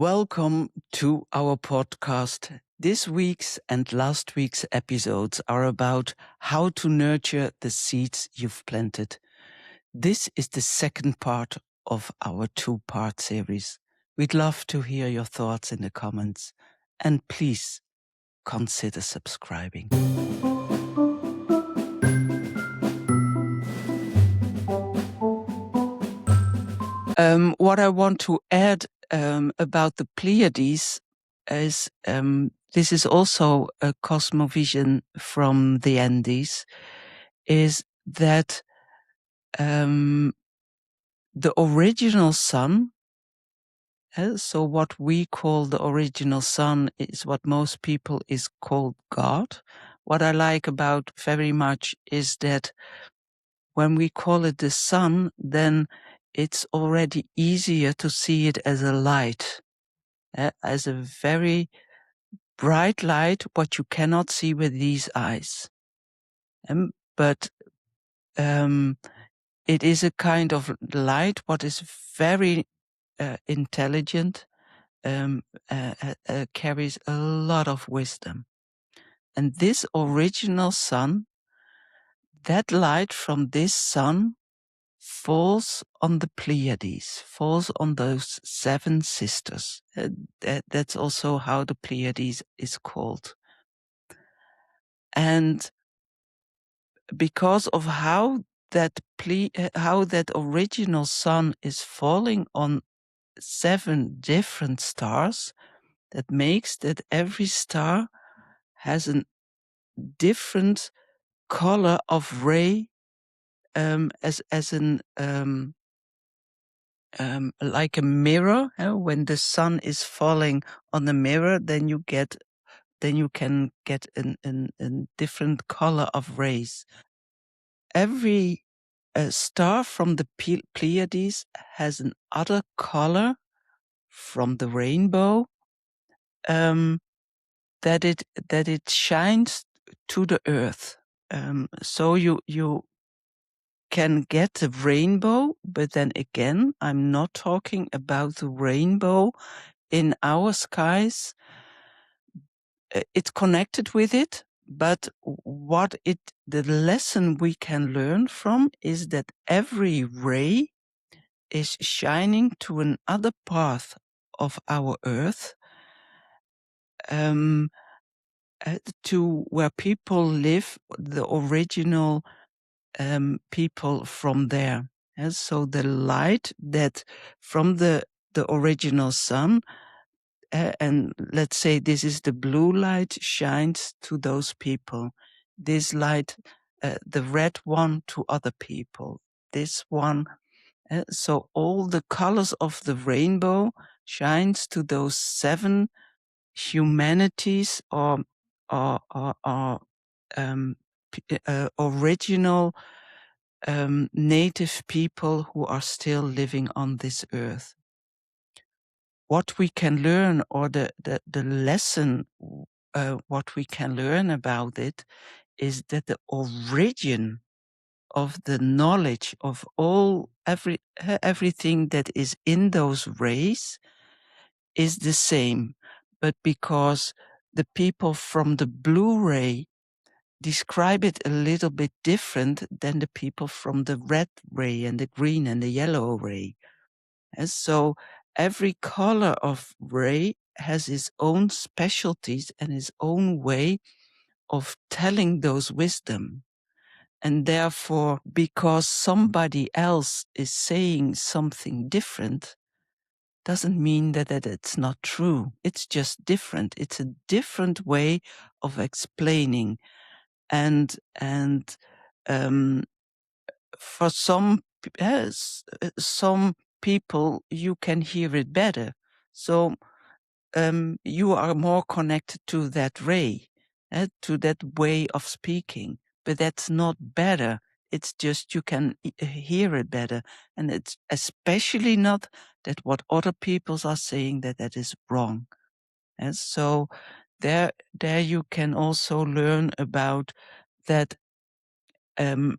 Welcome to our podcast. This week's and last week's episodes are about how to nurture the seeds you've planted. This is the second part of our two-part series. We'd love to hear your thoughts in the comments, and please consider subscribing. What I want to add about the Pleiades is this is also a cosmovision from the Andes, is that the original sun, so what we call the original sun is what most people is called God. What I like about very much is that when we call it the sun, then it's already easier to see it as a light, as a very bright light, what you cannot see with these eyes. But it is a kind of light what is very intelligent, carries a lot of wisdom. And this original sun, that light from this sun falls on the Pleiades, falls on those 7 sisters. That's also how the Pleiades is called. And because of how that original sun is falling on 7 different stars, that makes that every star has a different color of ray, as an like a mirror. When the sun is falling on the mirror, then you can get a different color of rays. Every star from the Pleiades has another color from the rainbow, that it shines to the earth. So you can get the rainbow, but then again, I'm not talking about the rainbow in our skies. It's connected with it, but the lesson we can learn from is that every ray is shining to another path of our earth, to where people live, the original people from there. And so the light that from the original sun, and let's say this is the blue light, shines to those people. This light, the red one, to other people. This one, so all the colors of the rainbow shines to those 7 humanities, or original native people who are still living on this earth. What we can learn, or the lesson, what we can learn about it, is that the origin of the knowledge of everything that is in those rays is the same, but because the people from the blue ray describe it a little bit different than the people from the red ray and the green and the yellow ray. And so every color of ray has its own specialties and its own way of telling those wisdom. And therefore, because somebody else is saying something different, doesn't mean that it's not true. It's just different. It's a different way of explaining. And for some people, you can hear it better. So you are more connected to that ray, to that way of speaking. But that's not better. It's just you can hear it better. And it's especially not that what other people are saying that is wrong. And so there you can also learn about that the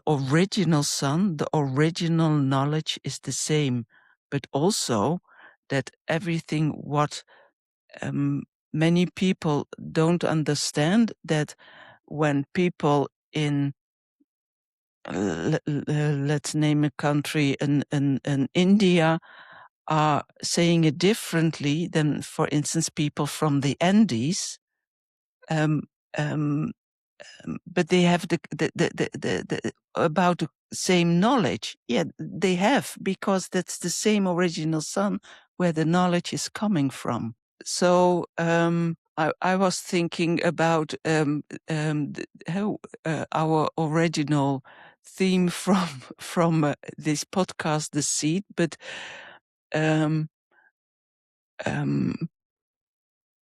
original sun, the original knowledge is the same, but also that everything what many people don't understand, that when people in let's name a country in India are saying it differently than, for instance, people from the Andes, um, um, but they have the about the same knowledge. Yeah, they have, because that's the same original sun where the knowledge is coming from. So I was thinking about how our original theme from this podcast, the seed, but um, um,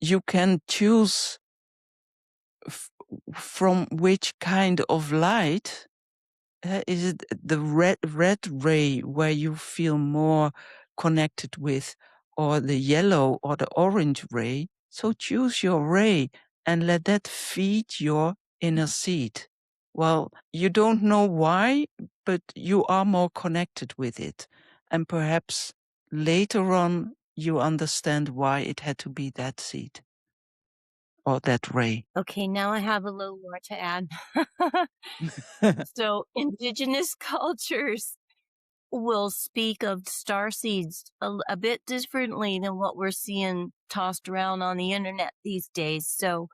you can choose from which kind of light. Is it the red ray where you feel more connected with, or the yellow or the orange ray? So choose your ray and let that feed your inner seed. Well, you don't know why, but you are more connected with it. And perhaps later on you understand why it had to be that seed or that ray. Okay, now I have a little more to add. So, indigenous cultures will speak of star seeds a bit differently than what we're seeing tossed around on the internet these days. So,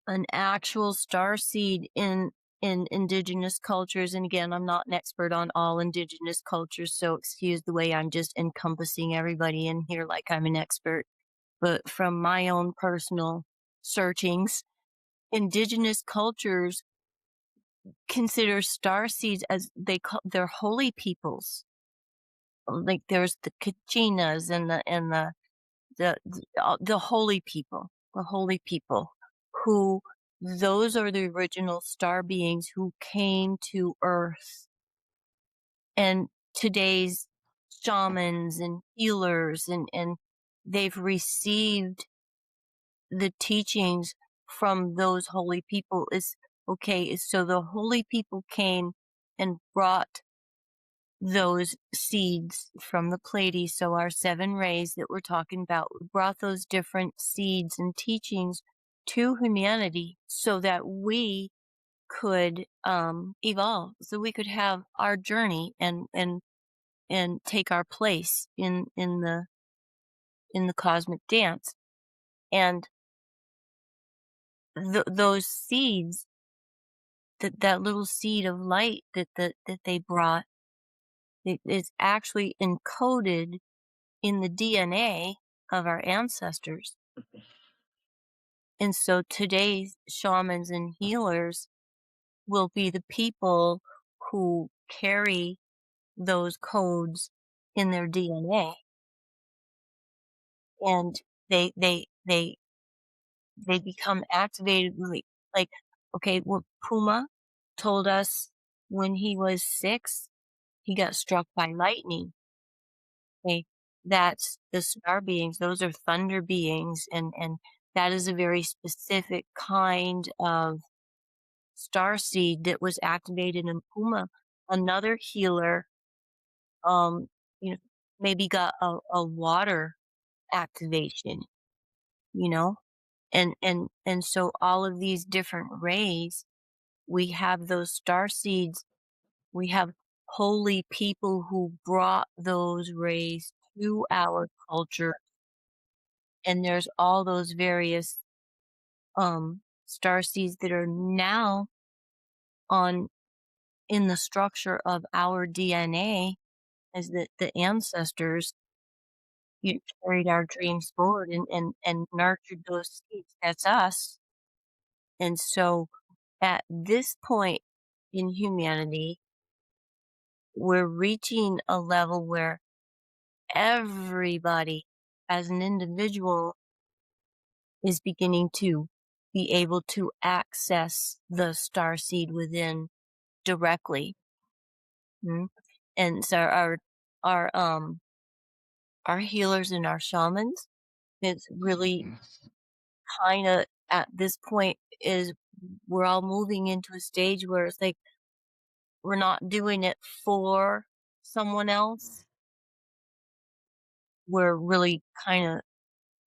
an actual star seed in indigenous cultures, and again, I'm not an expert on all indigenous cultures, so excuse the way I'm just encompassing everybody in here like I'm an expert. But from my own personal searchings, indigenous cultures consider star seeds as they're holy peoples. Like there's the Kachinas and the holy people who those are the original star beings who came to Earth. And today's shamans and healers and they've received the teachings from those holy people. Is okay, so the holy people came and brought those seeds from the Pleiades, so our 7 rays that we're talking about, brought those different seeds and teachings to humanity so that we could evolve, so we could have our journey and take our place in the cosmic dance. And those seeds, that little seed of light that they brought, it is actually encoded in the DNA of our ancestors. And so today's shamans and healers will be the people who carry those codes in their DNA. And they they they they become activated like okay, what Puma told us when he was 6, he got struck by lightning. Okay, that's the star beings, those are thunder beings, and that is a very specific kind of star seed that was activated in Puma. Another healer, um, you know, maybe got a water activation, you know? And so all of these different rays, we have those star seeds, we have holy people who brought those rays to our culture. And there's all those various star seeds that are now on in the structure of our DNA as the ancestors carried our dreams forward and nurtured those seeds. That's us. And so at this point in humanity, we're reaching a level where everybody as an individual is beginning to be able to access the star seed within directly. Mhm. And so our our healers and our shamans, it's really kind of at this point is we're all moving into a stage where it's like we're not doing it for someone else. we're really kind of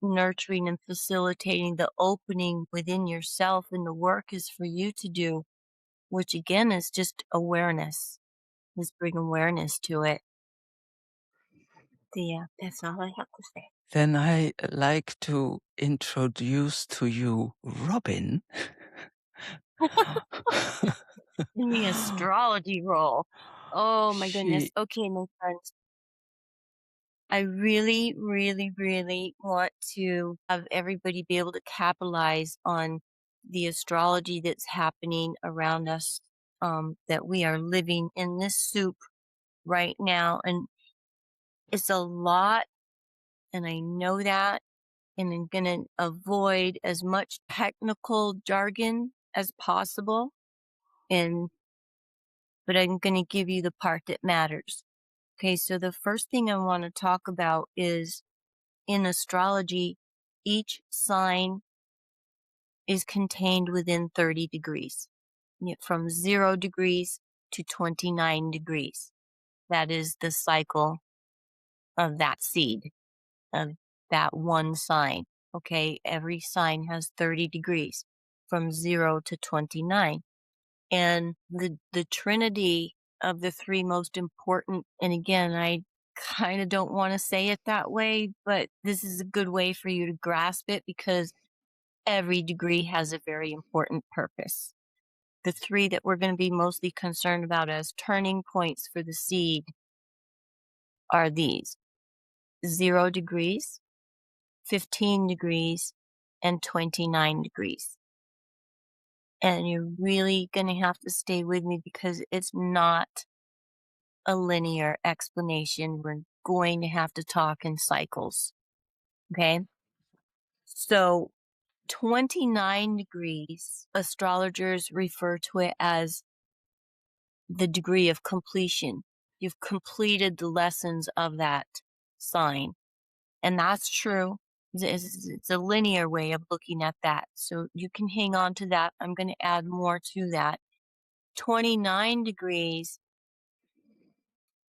nurturing and facilitating the opening within yourself, and the work is for you to do, which again is just awareness, is bring awareness to it. Yeah, that's all I have to say. Then I like to introduce to you Robin. In the astrology role. Oh my goodness. She Okay, my friends. I really, really, really want to have everybody be able to capitalize on the astrology that's happening around us, that we are living in this soup right now. And it's a lot, and I know that. And I'm going to avoid as much technical jargon as possible. But I'm going to give you the part that matters. Okay, so the first thing I want to talk about is in astrology, each sign is contained within 30 degrees, from 0 degrees to 29 degrees. That is the cycle of that seed, of that one sign. Okay, every sign has 30 degrees from 0 to 29. And the trinity of the three most important, and again, I kind of don't want to say it that way, but this is a good way for you to grasp it because every degree has a very important purpose. The three that we're going to be mostly concerned about as turning points for the seed are these: 0 degrees, 15 degrees, and 29 degrees. And you're really going to have to stay with me because it's not a linear explanation. We're going to have to talk in cycles. Okay. So 29 degrees, astrologers refer to it as the degree of completion. You've completed the lessons of that sign. And that's true. It's a linear way of looking at that. So you can hang on to that. I'm going to add more to that. 29 degrees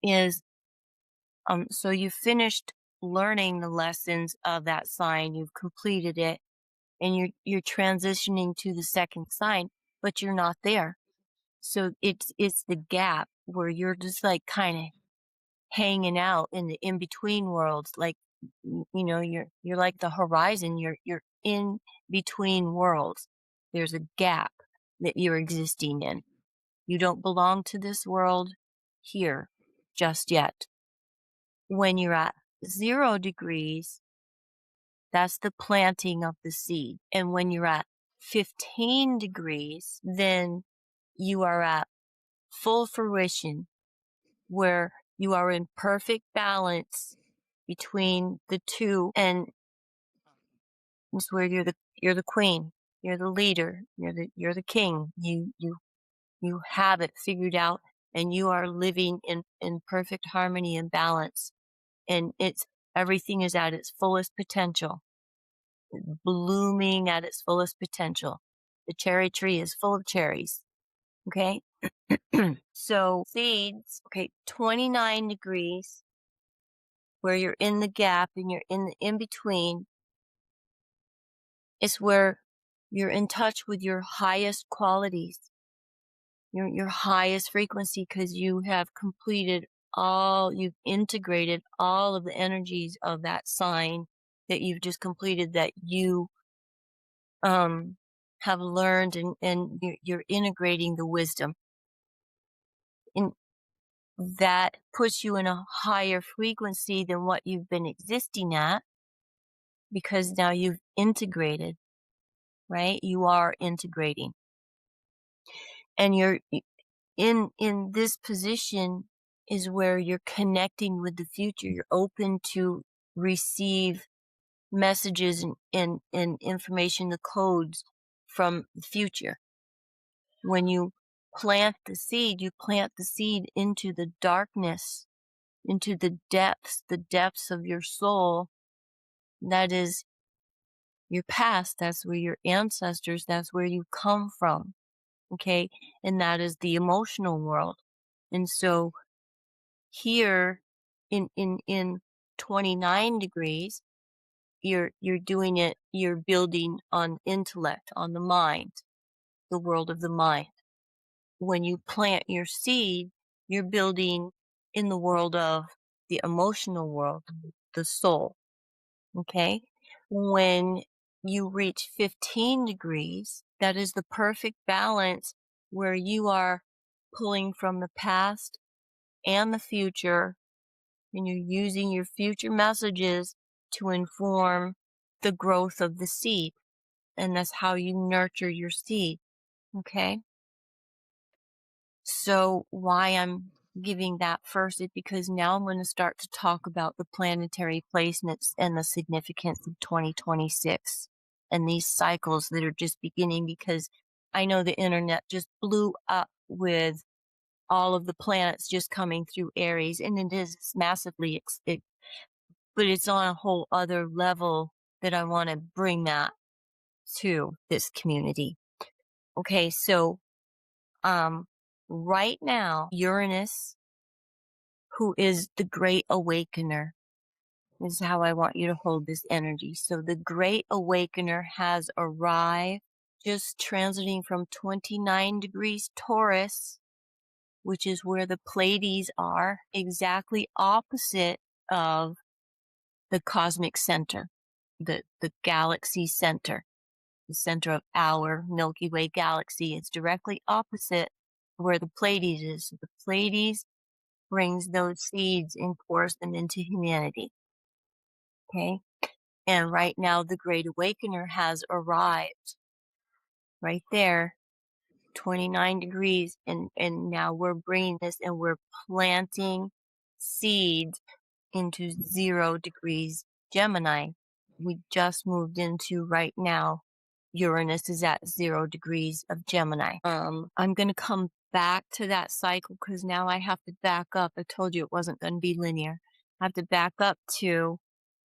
is so you finished learning the lessons of that sign, you've completed it, and you're transitioning to the second sign, but you're not there. So it's the gap where you're just like kind of hanging out in the in between worlds, like you're like the horizon. You're in between worlds. There's a gap that you're existing in. You don't belong to this world here just yet. When you're at 0 degrees, that's the planting of the seed. And when you're at 15 degrees, then you are at full fruition, where you are in perfect balance between the two. And it's where you're the queen, you're the leader, you're the king. You have it figured out, and you are living in perfect harmony and balance. And everything is at its fullest potential, blooming at its fullest potential. The cherry tree is full of cherries. Okay. So seeds, okay, 29 degrees, where you're in the gap and you're in the in between, is where you're in touch with your highest qualities, your highest frequency, because you've integrated all of the energies of that sign that you've just completed, that you have learned, and you're integrating the wisdom. And that puts you in a higher frequency than what you've been existing at, because now you've integrated, right? You are integrating. And you're in this position is where you're connecting with the future. You're open to receive messages and information, the codes from the future. When you plant the seed, you plant the seed into the darkness, into the depths of your soul. That is your past. That's where your ancestors, that's where you come from. Okay. And that is the emotional world. And so here in 29 degrees, you're doing it, you're building on intellect, on the mind, the world of the mind. When you plant your seed, you're building in the world of the emotional world, the soul. Okay. When you reach 15 degrees, that is the perfect balance where you are pulling from the past and the future, and you're using your future messages to inform the growth of the seed. And that's how you nurture your seed. Okay. So why I'm giving that first is because now I'm going to start to talk about the planetary placements and the significance of 2026 and these cycles that are just beginning, because I know the internet just blew up with all of the planets just coming through Aries, and it is massively, but it's on a whole other level that I want to bring that to this community. Okay, so um right now Uranus, who is the great awakener, is how I want you to hold this energy. So the great awakener has arrived, just transiting from 29 degrees Taurus, which is where the Pleiades are, exactly opposite of the cosmic center, the galaxy center. The center of our Milky Way galaxy is directly opposite where the Pleiades is. The Pleiades brings those seeds and pours them into humanity. Okay. And right now, the Great Awakener has arrived right there, 29 degrees. And now we're bringing this and we're planting seeds into 0 degrees Gemini. We just moved into right now. Uranus is at 0 degrees of Gemini. I'm going to come back to that cycle because now I have to back up. I told you it wasn't going to be linear. I have to back up to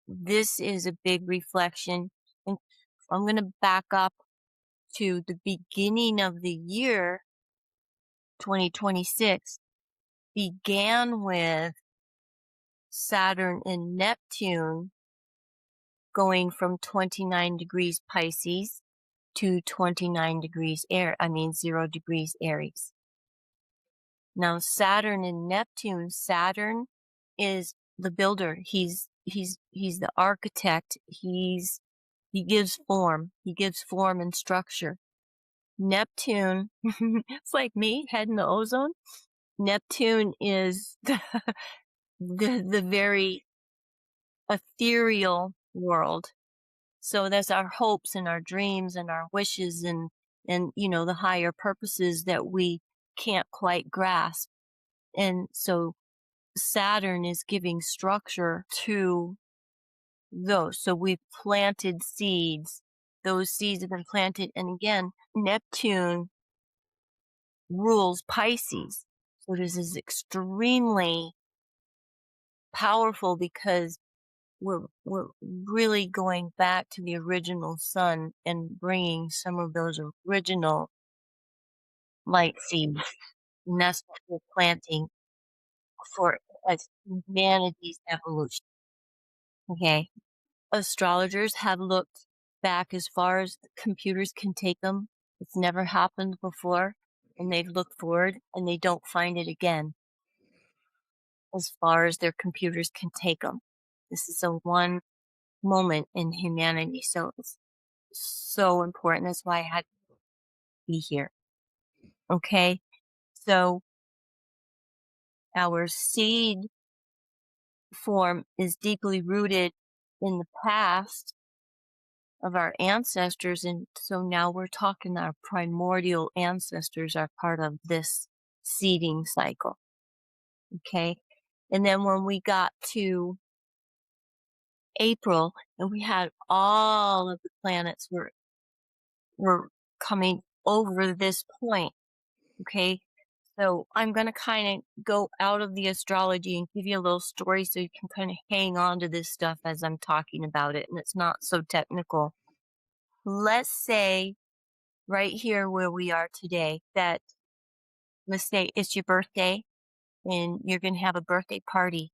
this is a big reflection. And I'm going to back up to the beginning of the year 2026 began with Saturn and Neptune going from 29 degrees Pisces to 29 degrees 0 degrees Aries. Now Saturn and Neptune, Saturn is the builder. He's the architect. He gives form. He gives form and structure. Neptune, it's like me, head in the ozone. Neptune is the very ethereal world. So that's our hopes and our dreams and our wishes and the higher purposes that we can't quite grasp. And so Saturn is giving structure to those. So we've planted seeds. Those seeds have been planted. And again, Neptune rules Pisces. So this is extremely powerful because we're really going back to the original sun and bringing some of those original light seeds. And that's what we're planting for as humanity's evolution. Okay. Astrologers have looked back as far as computers can take them. It's never happened before. And they've looked forward and they don't find it again as far as their computers can take them. This is a one moment in humanity. So it's so important. That's why I had to be here. Okay. So our seed form is deeply rooted in the past of our ancestors. And so now we're talking our primordial ancestors are part of this seeding cycle. Okay. And then when we got to April and we had all of the planets were coming over this point. Okay. So I'm going to kind of go out of the astrology and give you a little story so you can kind of hang on to this stuff as I'm talking about it. And it's not so technical. Let's say right here where we are today that let's say it's your birthday and you're going to have a birthday party.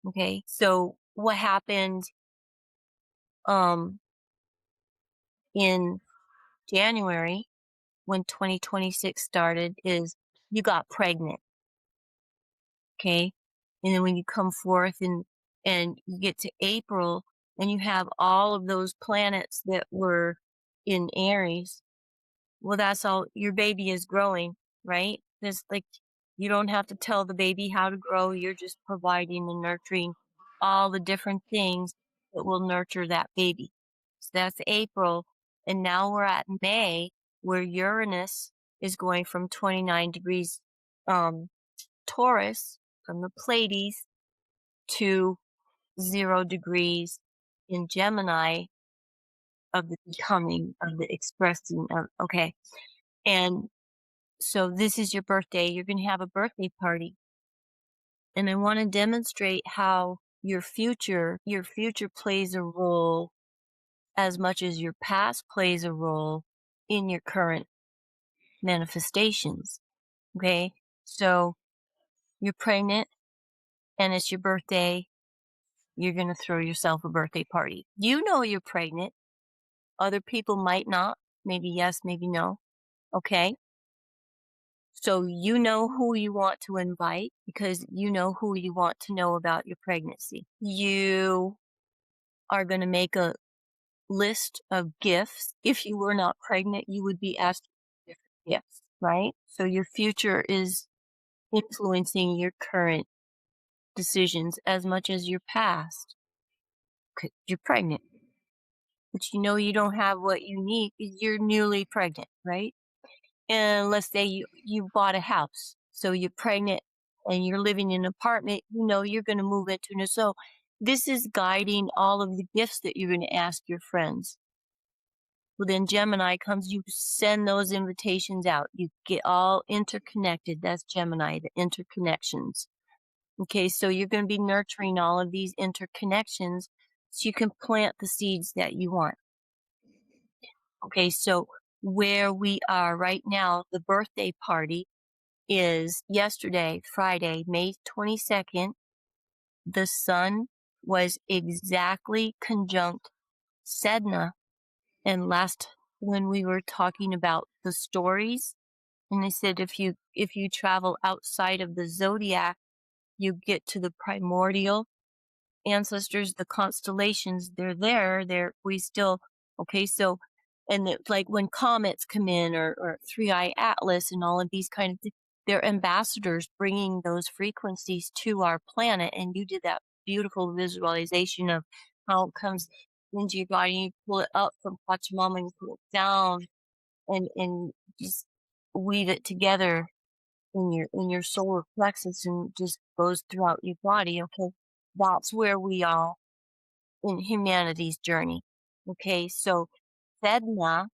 Okay. So what happened um in January when 2026 started is you got pregnant. Okay. And then when you come forth and you get to April and you have all of those planets that were in Aries, well, that's all your baby is growing, right? There's like you don't have to tell the baby how to grow. You're just providing and nurturing all the different things that will nurture that baby. So that's April. And now we're at May, where Uranus is going from 29 degrees um, Taurus from the Pleiades to 0 degrees in Gemini of the becoming, of the expressing of, okay. And so this is your birthday. You're going to have a birthday party. And I want to demonstrate how your future plays a role as much as your past plays a role in your current manifestations. Okay. So you're pregnant and it's your birthday. You're going to throw yourself a birthday party. You know you're pregnant. Other people might not. Maybe yes, maybe no. Okay. So you know who you want to invite because you know who you want to know about your pregnancy. You are going to make a list of gifts. If you were not pregnant, you would be asked for different gifts, right? So your future is influencing your current decisions as much as your past. 'Cause you're pregnant, but you know you don't have what you need because you're newly pregnant, right? And let's say you bought a house, so you're pregnant and you're living in an apartment, you know you're going to move into it. So this is guiding all of the gifts that you're going to ask your friends. Well, then Gemini comes, you send those invitations out. You get all interconnected. That's Gemini, the interconnections. Okay, so you're going to be nurturing all of these interconnections so you can plant the seeds that you want. Okay, so where we are right now, the birthday party is yesterday, Friday, May 22nd. The sun was exactly conjunct Sedna. And last, when we were talking about the stories, and they said if you travel outside of the zodiac, you get to the primordial ancestors, the constellations, they're there. We still, okay, so, and it's like when comets come in or Three Eye Atlas and all of these kind of things, they're ambassadors bringing those frequencies to our planet. And you did that beautiful visualization of how it comes into your body. You pull it up from Pachamama and you pull it down and just weave it together in your solar plexus and just goes throughout your body. Okay, that's where we are in humanity's journey. Okay, so Sedna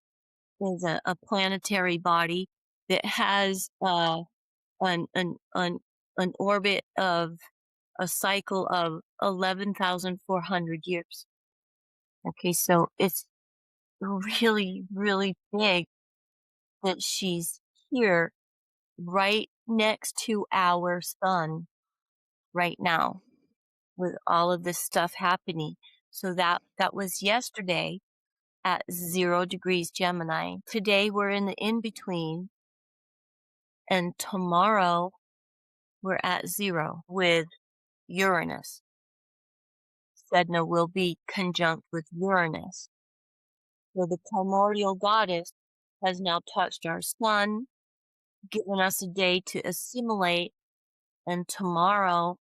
is a planetary body that has an, an an an orbit of a cycle of 11,400 years. Okay, so it's really, really big that she's here right next to our sun right now with all of this stuff happening. So that was yesterday at 0 degrees Gemini. Today we're in the in between, and tomorrow we're at 0 with Uranus. Sedna will be conjunct with Uranus. So the primordial goddess has now touched our sun, given us a day to assimilate, and tomorrow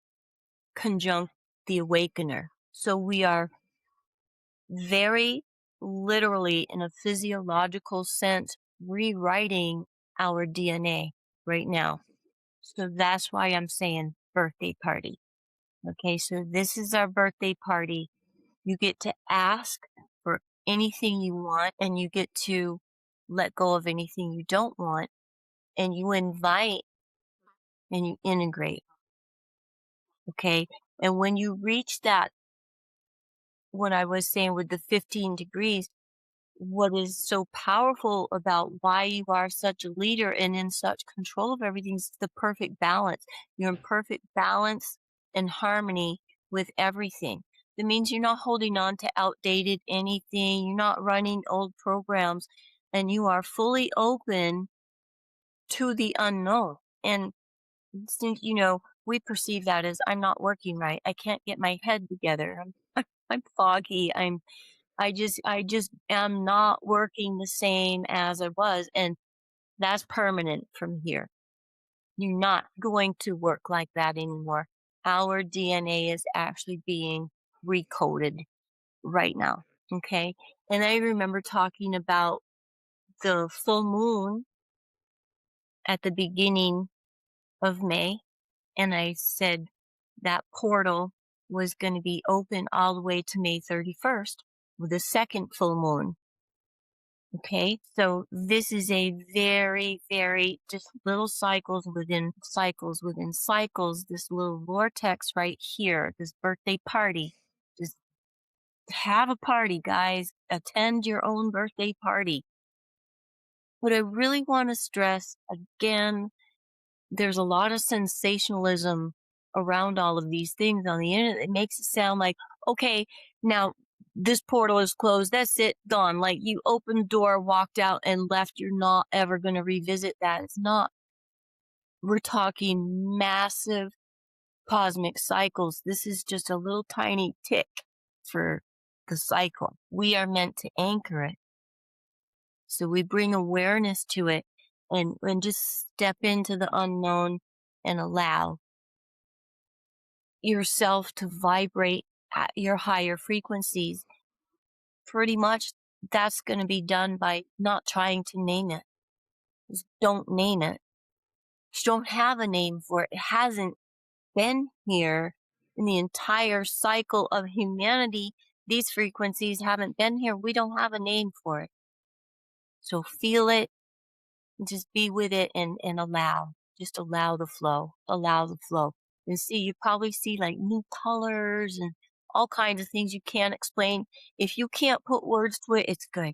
conjunct the awakener. So we are very literally, in a physiological sense, rewriting our DNA right now. So that's why I'm saying birthday party. Okay, so this is our birthday party. You get to ask for anything you want, and you get to let go of anything you don't want, and you invite and you integrate. Okay, and when you reach that, what I was saying with the 15 degrees, what is so powerful about why you are such a leader and in such control of everything is the perfect balance. You're in perfect balance and harmony with everything. That means you're not holding on to outdated anything, you're not running old programs, and you are fully open to the unknown. And since, we perceive that as I'm not working right. I can't get my head together. I'm foggy. I just am not working the same as I was. And that's permanent from here. You're not going to work like that anymore. Our DNA is actually being recoded right now. Okay. And I remember talking about the full moon at the beginning of May. And I said that portal was going to be open all the way to May 31st with the second full moon. Okay, so this is a very, very just little cycles within cycles within cycles. This little vortex right here, this birthday party. Just have a party, guys. Attend your own birthday party. What I really want to stress again, there's a lot of sensationalism around all of these things on the internet. It makes it sound like, okay, now this portal is closed. That's it, gone. Like you opened the door, walked out, and left. You're not ever going to revisit that. It's not. We're talking massive cosmic cycles. This is just a little tiny tick for the cycle. We are meant to anchor it. So we bring awareness to it and just step into the unknown and allow yourself to vibrate at your higher frequencies. Pretty much that's going to be done by not trying to name it. Just don't name it. You don't have a name for it. It hasn't been here in the entire cycle of humanity. These frequencies haven't been here. We don't have a name for it. So feel it, just be with it and allow. Just allow the flow. Allow the flow. And see, you probably see like new colors and all kinds of things you can't explain. If you can't put words to it, it's good.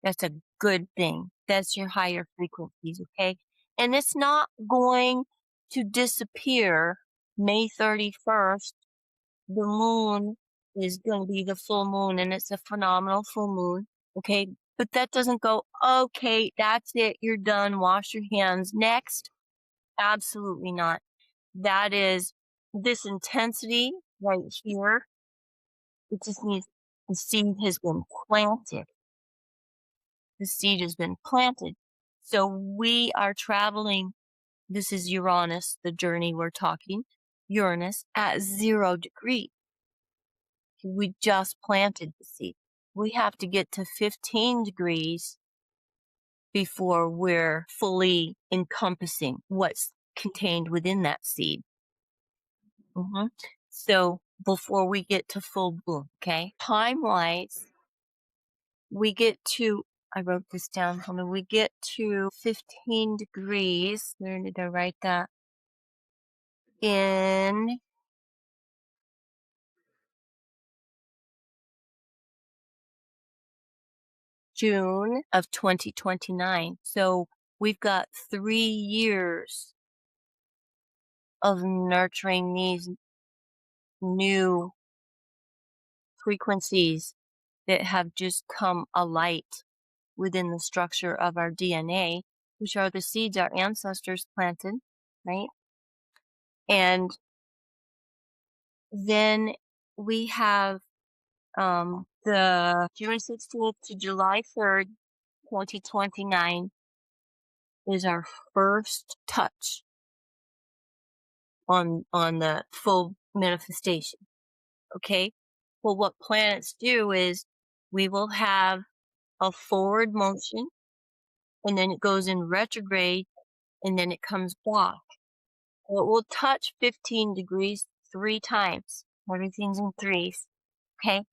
That's a good thing. That's your higher frequencies, okay? And it's not going to disappear May 31st. The moon is going to be the full moon, and it's a phenomenal full moon, okay? But that doesn't go, okay, that's it, you're done, wash your hands. Next. Absolutely not. That is this intensity right here. It just means the seed has been planted. The seed has been planted. So we are traveling. This is Uranus, the journey we're talking. Uranus at 0 degrees. We just planted the seed. We have to get to 15 degrees before we're fully encompassing what's contained within that seed. So before we get to full bloom, okay? Time-wise, we get to, I wrote this down, hold on, we get to 15 degrees. Where did I write that? In June of 2029. So we've got 3 years of nurturing these new frequencies that have just come alight within the structure of our DNA, which are the seeds our ancestors planted, right? And then we have the June 16th to July 3rd, 2029 is our first touch on the full manifestation. Okay? Well, what planets do is we will have a forward motion, and then it goes in retrograde, and then it comes back. Well, it will touch 15 degrees 3 times. Everything's in threes. Okay?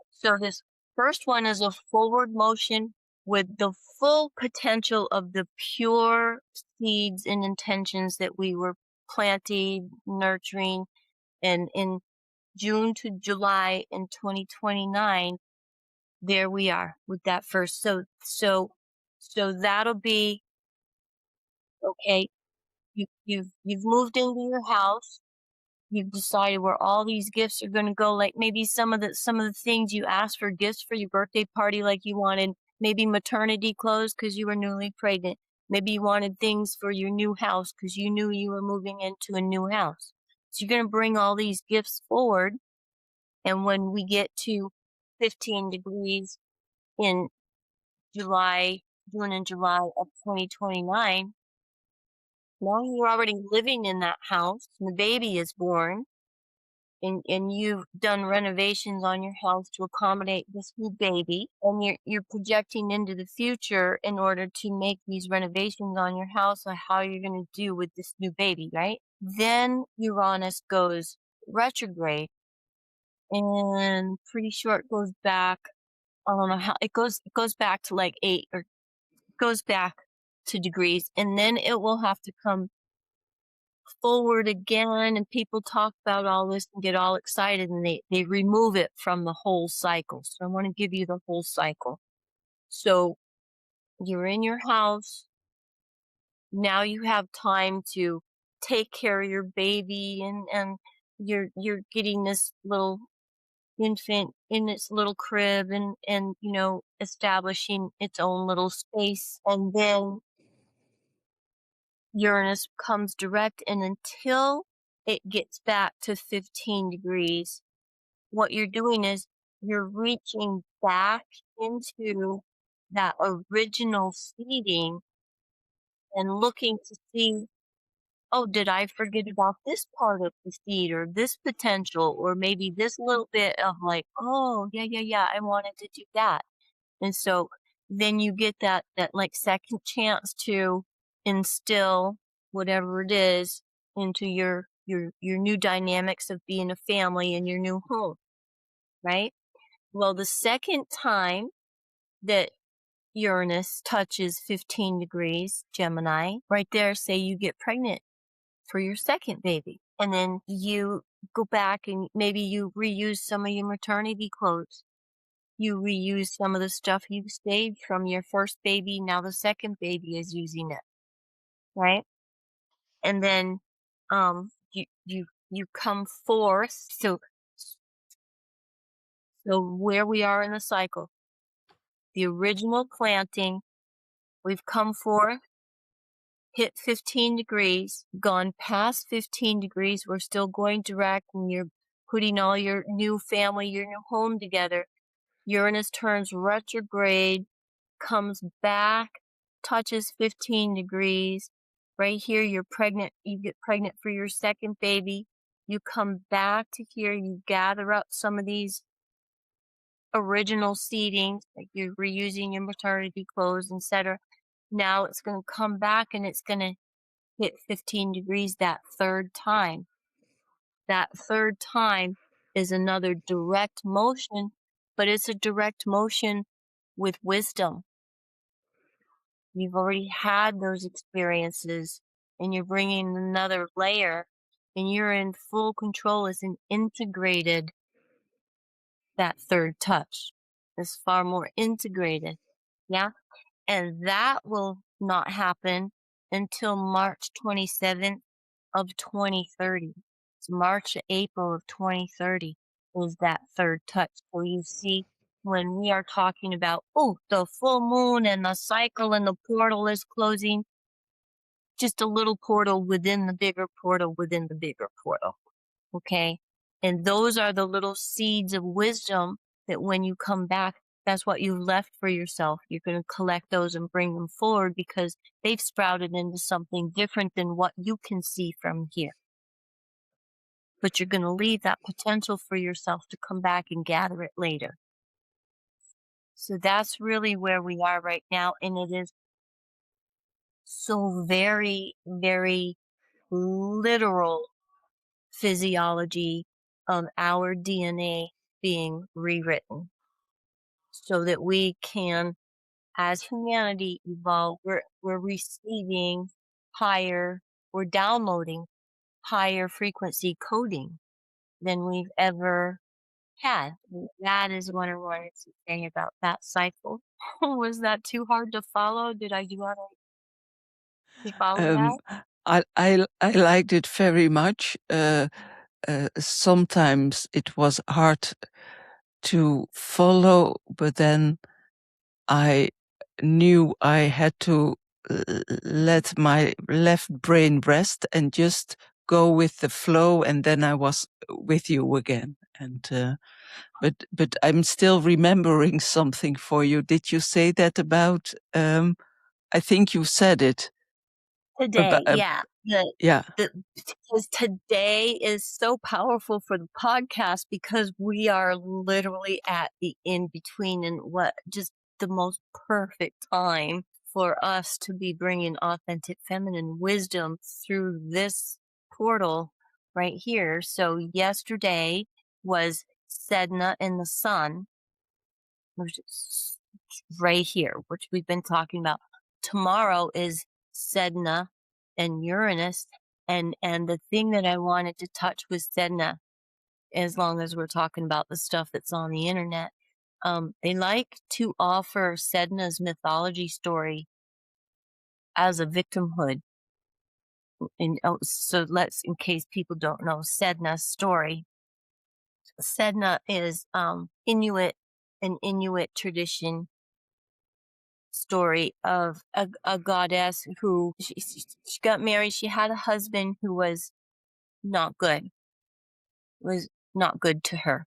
So this first one is a forward motion with the full potential of the pure seeds and intentions that we were planting, nurturing, and in June to July in 2029, there we are with that first. So that'll be okay. You've moved into your house. you've decided where all these gifts are going to go. Like maybe some of the things you asked for gifts for your birthday party, like you wanted maybe maternity clothes because you were newly pregnant. Maybe you wanted things for your new house because you knew you were moving into a new house. So you're going to bring all these gifts forward. And when we get to 15 degrees in June and July of 2029, now you're already living in that house, and the baby is born, and you've done renovations on your house to accommodate this new baby, and you're projecting into the future in order to make these renovations on your house on how you're going to do with this new baby, right? Then Uranus goes retrograde, and pretty sure it goes back. I don't know how it goes back to like 8 or goes back to degrees, and then it will have to come forward again, and people talk about all this and get all excited, and they remove it from the whole cycle. So I want to give you the whole cycle. So you're in your house. Now you have time to take care of your baby, and you're getting this little infant in its little crib, and establishing its own little space. And then Uranus comes direct, and until it gets back to 15 degrees, what you're doing is you're reaching back into that original seeding and looking to see, oh, did I forget about this part of the seed or this potential, or maybe this little bit of like, oh, yeah, I wanted to do that. And so then you get that like second chance to instill whatever it is into your new dynamics of being a family in your new home, right? Well, the second time that Uranus touches 15 degrees Gemini, right there, say you get pregnant for your second baby, and then you go back and maybe you reuse some of your maternity clothes. You reuse some of the stuff you saved from your first baby. Now the second baby is using it, right? And then you come forth. So where we are in the cycle, the original planting, we've come forth, hit 15 degrees, gone past 15 degrees. We're still going direct, and you're putting all your new family, your new home together. Uranus turns retrograde, comes back, touches 15 degrees. Right here, you're pregnant. You get pregnant for your second baby. You come back to here. You gather up some of these original seedings, like you're reusing your maternity clothes, etc. Now it's going to come back, and it's going to hit 15 degrees that third time. That third time is another direct motion, but it's a direct motion with wisdom. You've already had those experiences, and you're bringing another layer, and you're in full control as an integrated. That third touch is far more integrated. Yeah. And that will not happen until March 27th of 2030. It's March, April of 2030 is that third touch. So you see, when we are talking about, oh, the full moon and the cycle and the portal is closing, just a little portal within the bigger portal within the bigger portal. Okay. And those are the little seeds of wisdom that when you come back, that's what you've left for yourself. You're going to collect those and bring them forward because they've sprouted into something different than what you can see from here. But you're going to leave that potential for yourself to come back and gather it later. So that's really where we are right now. And it is so very, very literal physiology of our DNA being rewritten so that we can, as humanity, evolve. We're receiving higher, we're downloading higher frequency coding than we've ever had. That is what I wanted to say about that cycle. Was that too hard to follow? Did I do all right? Did you follow that? I liked it very much. sometimes it was hard to follow, but then I knew I had to let my left brain rest and just go with the flow, and then I was with you again. And but I'm still remembering something for you. Did you say that about? I think you said it about. Today, yeah. Yeah. Because today is so powerful for the podcast because we are literally at the in between and what just the most perfect time for us to be bringing authentic feminine wisdom through this portal right here. So yesterday was Sedna in the sun, which is right here, which we've been talking about. Tomorrow is Sedna and Uranus. And the thing that I wanted to touch was Sedna, as long as we're talking about the stuff that's on the internet. They like to offer Sedna's mythology story as a victimhood. And so in case people don't know Sedna's story, Sedna is Inuit, an Inuit tradition story of a goddess who she got married. She had a husband who was not good, was not good to her.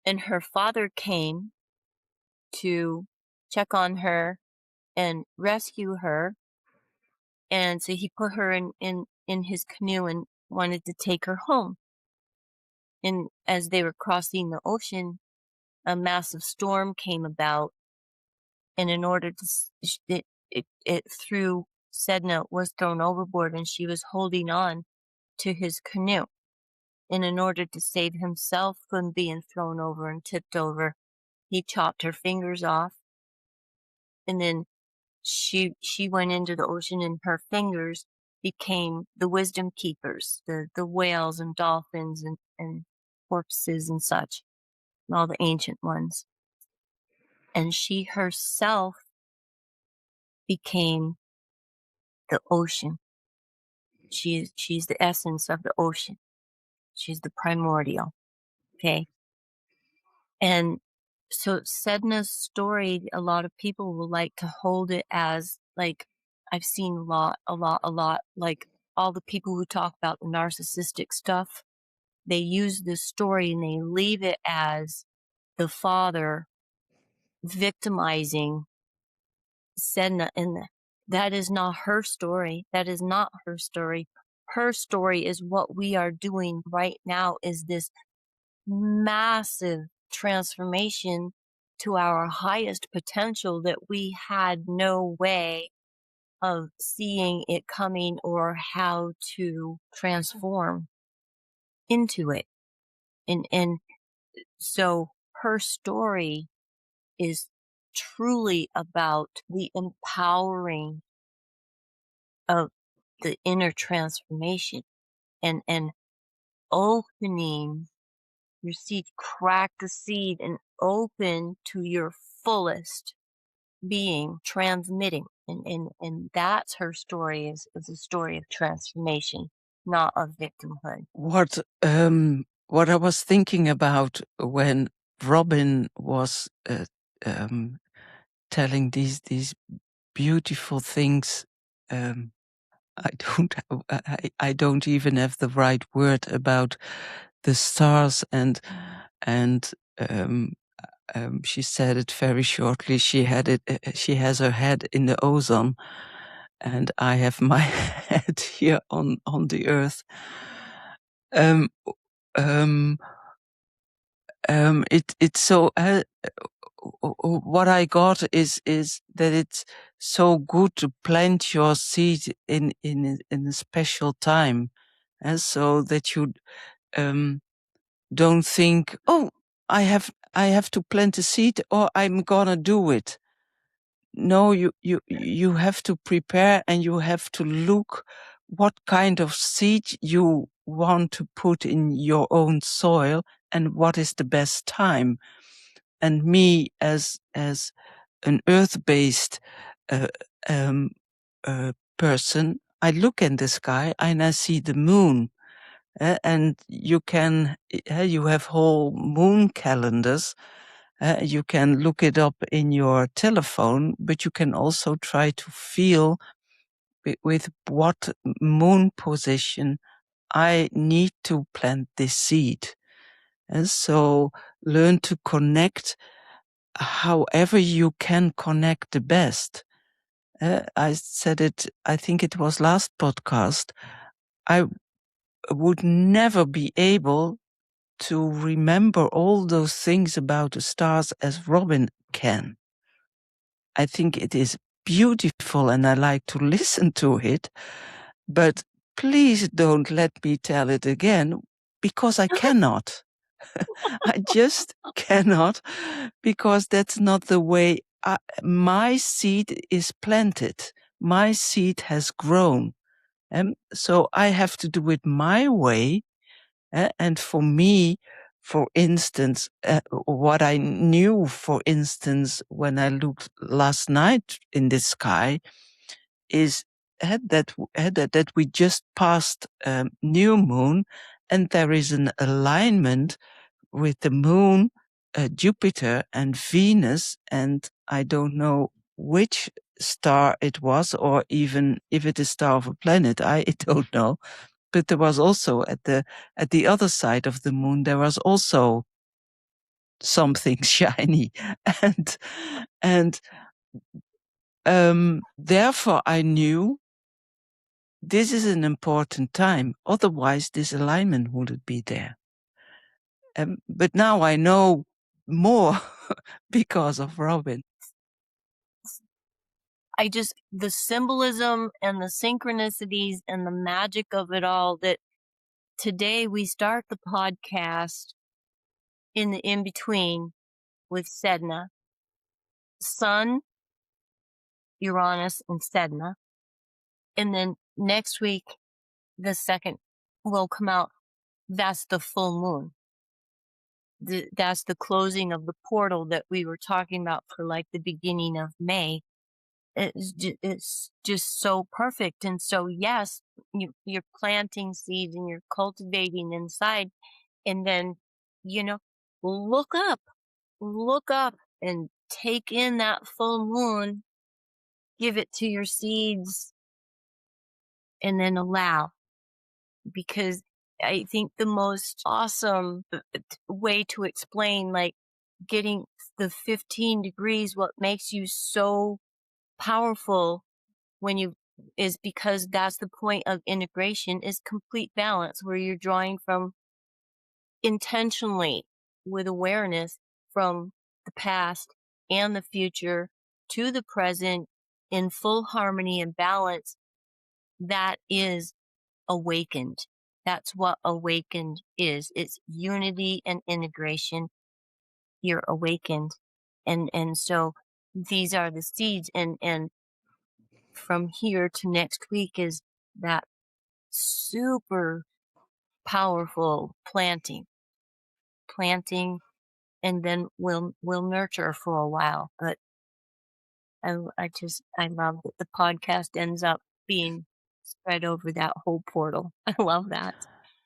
And her father came to check on her and rescue her. And so he put her in his canoe and wanted to take her home. And as they were crossing the ocean, a massive storm came about. And in order to, it threw Sedna was thrown overboard and she was holding on to his canoe. And in order to save himself from being thrown over and tipped over, he chopped her fingers off. And then she went into the ocean and her fingers became the wisdom keepers, the whales and dolphins and porpoises and such, and all the ancient ones. And she herself became the ocean. She's the essence of the ocean. She's the primordial. Okay. And so Sedna's story, a lot of people will like to hold it as like, I've seen a lot, like all the people who talk about the narcissistic stuff, they use this story and they leave it as the father victimizing Sedna. And that is not her story. That is not her story. Her story is what we are doing right now is this massive transformation to our highest potential that we had no way of seeing it coming or how to transform into it. And so her story is truly about the empowering of the inner transformation and opening your seed, crack the seed and open to your fullest being, transmitting. And that's her story is a story of transformation, not of victimhood. What I was thinking about when Robin was telling these beautiful things, I don't even have the right word about the stars and she said it very shortly. She has her head in the ozone, and I have my head here on the earth. Um, um, it's so. What I got is that it's so good to plant your seed in a special time, and so that you don't think, oh, I have to plant a seed or I'm gonna do it. No, you have to prepare and you have to look what kind of seed you want to put in your own soil and what is the best time. And me as an earth-based uh, um, person, I look in the sky and I see the moon. And you have whole moon calendars. You can look it up in your telephone, but you can also try to feel with what moon position I need to plant this seed. And so learn to connect however you can connect the best. I said it, I think it was last podcast. I would never be able to remember all those things about the stars as Robin can. I think it is beautiful and I like to listen to it, but please don't let me tell it again because I cannot. I just cannot because that's not the way my seed is planted. My seed has grown. And so I have to do it my way. And for me, for instance, what I knew, for instance, when I looked last night in the sky is that we just passed new moon and there is an alignment with the moon, Jupiter and Venus, and I don't know which star it was, or even if it is star of a planet, I don't know. But there was also at the other side of the moon, there was also something shiny, and therefore I knew this is an important time. Otherwise, this alignment wouldn't be there. But now I know more because of Robin. The symbolism and the synchronicities and the magic of it all, that today we start the podcast in the in-between with Sedna, Sun, Uranus, and Sedna. And then next week, the second will come out. That's the full moon. That's the closing of the portal that we were talking about for like the beginning of May. It's just so perfect. And so, yes, you're planting seeds and you're cultivating inside. And then, look up and take in that full moon, give it to your seeds, and then allow. Because I think the most awesome way to explain, like, getting the 15 degrees, what makes you so powerful is because that's the point of integration, is complete balance, where you're drawing from intentionally with awareness from the past and the future to the present in full harmony and balance. That is awakened. That's what awakened is. It's unity and integration. You're awakened. And so these are the seeds, and from here to next week is that super powerful planting, and then we'll nurture for a while. But I love that the podcast ends up being spread over that whole portal. I love that.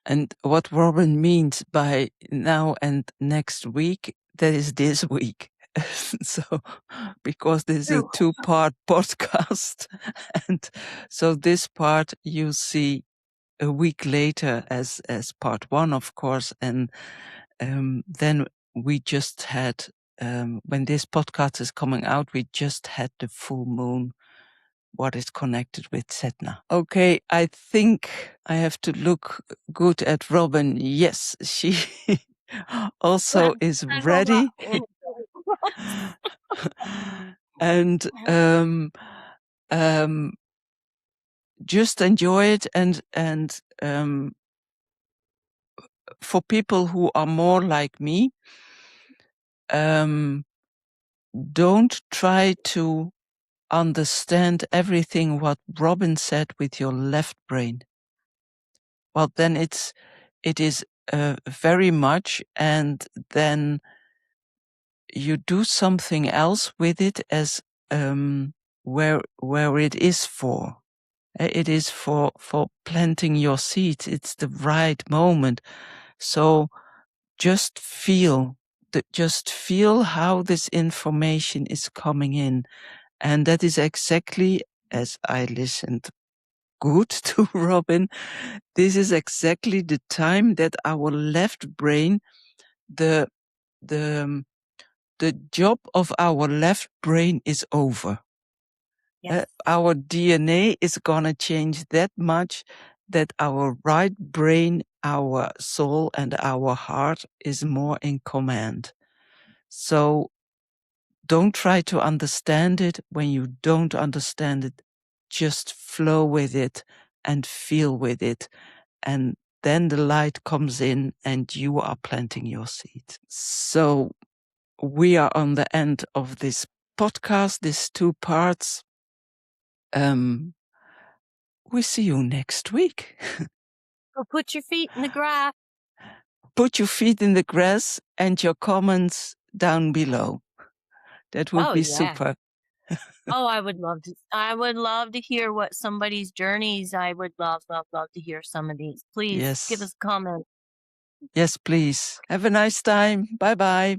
And what Robin means by now and next week, that is this week. So, because this is a 2-part podcast. And so this part you see a week later as part 1, of course. And then we just had, when this podcast is coming out, we just had the full moon, what is connected with Setna. Okay, I think I have to look good at Robin. Yes, she also is ready. And just enjoy it, and for people who are more like me, don't try to understand everything what Robin said with your left brain. Well, then it is very much, and then you do something else with it as where it is for. It is for planting your seeds. It's the right moment. So just feel how this information is coming in. And that is exactly, as I listened good to Robin, this is exactly the time that our left brain, the job of our left brain is over. Yes. Our DNA is gonna change that much that our right brain, our soul, and our heart is more in command. So don't try to understand it. When you don't understand it, just flow with it and feel with it. And then the light comes in and you are planting your seed. So we are on the end of this podcast, these 2 parts. We see you next week. Go put your feet in the grass. Put your feet in the grass and your comments down below. That would be super. Oh, I would love to hear what somebody's journeys. I would love to hear some of these. Please give Yes. us a comment. Yes, please. Have a nice time. Bye-bye.